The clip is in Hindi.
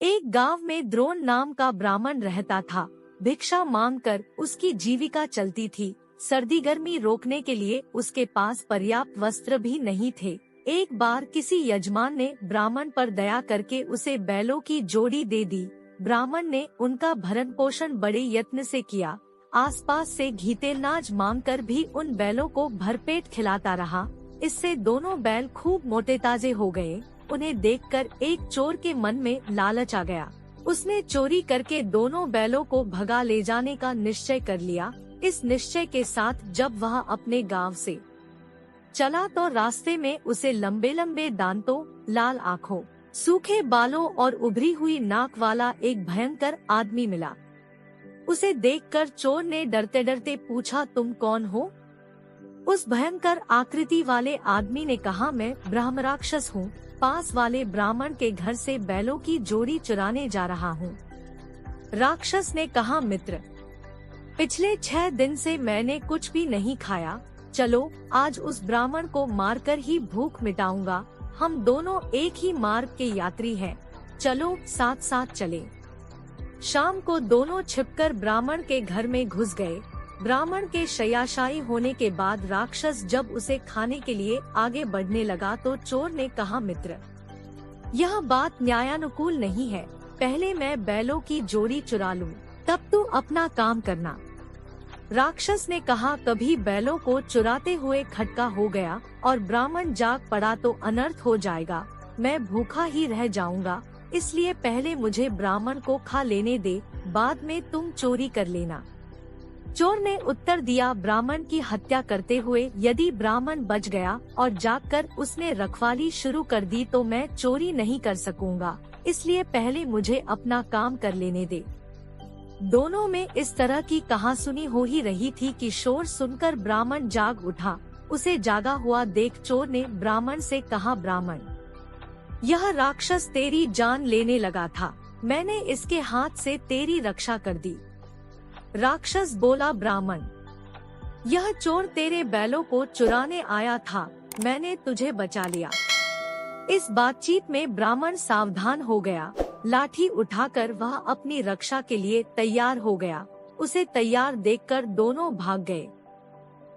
एक गांव में द्रोण नाम का ब्राह्मण रहता था। भिक्षा मांगकर उसकी जीविका चलती थी। सर्दी गर्मी रोकने के लिए उसके पास पर्याप्त वस्त्र भी नहीं थे। एक बार किसी यजमान ने ब्राह्मण पर दया करके उसे बैलों की जोड़ी दे दी। ब्राह्मण ने उनका भरण पोषण बड़े यत्न से किया। आसपास से घीते नाज मांगकर भी उन बैलों को भरपेट खिलाता रहा। इससे दोनों बैल खूब मोटे ताजे हो गए। उन्हें देखकर एक चोर के मन में लालच आ गया। उसने चोरी करके दोनों बैलों को भगा ले जाने का निश्चय कर लिया। इस निश्चय के साथ जब वह अपने गांव से चला तो रास्ते में उसे लंबे लंबे दांतों, लाल आँखों, सूखे बालों और उभरी हुई नाक वाला एक भयंकर आदमी मिला। उसे देखकर चोर ने डरते डरते पूछा, तुम कौन हो? उस भयंकर आकृति वाले आदमी ने कहा, मैं ब्रह्म राक्षस हूँ। पास वाले ब्राह्मण के घर से बैलों की जोड़ी चुराने जा रहा हूँ। राक्षस ने कहा, मित्र, पिछले 6 दिन से मैंने कुछ भी नहीं खाया। चलो आज उस ब्राह्मण को मारकर ही भूख मिटाऊंगा। हम दोनों एक ही मार्ग के यात्री हैं। चलो साथ साथ चले। शाम को दोनों छिपकर ब्राह्मण के घर में घुस गए। ब्राह्मण के शय्याशायी होने के बाद राक्षस जब उसे खाने के लिए आगे बढ़ने लगा तो चोर ने कहा, मित्र, यह बात न्यायानुकूल नहीं है। पहले मैं बैलों की जोड़ी चुरा लूं, तब तू अपना काम करना। राक्षस ने कहा, कभी बैलों को चुराते हुए खटका हो गया और ब्राह्मण जाग पड़ा तो अनर्थ हो जाएगा। मैं भूखा ही रह जाऊंगा, इसलिए पहले मुझे ब्राह्मण को खा लेने दे, बाद में तुम चोरी कर लेना। चोर ने उत्तर दिया, ब्राह्मण की हत्या करते हुए यदि ब्राह्मण बच गया और जागकर उसने रखवाली शुरू कर दी तो मैं चोरी नहीं कर सकूंगा, इसलिए पहले मुझे अपना काम कर लेने दे। दोनों में इस तरह की कहासुनी हो ही रही थी कि शोर सुनकर ब्राह्मण जाग उठा। उसे जागा हुआ देख चोर ने ब्राह्मण से कहा, ब्राह्मण, यह राक्षस तेरी जान लेने लगा था। मैंने इसके हाथ से तेरी रक्षा कर दी। राक्षस बोला, ब्राह्मण, यह चोर तेरे बैलों को चुराने आया था, मैंने तुझे बचा लिया। इस बातचीत में ब्राह्मण सावधान हो गया। लाठी उठाकर वह अपनी रक्षा के लिए तैयार हो गया। उसे तैयार देखकर दोनों भाग गए।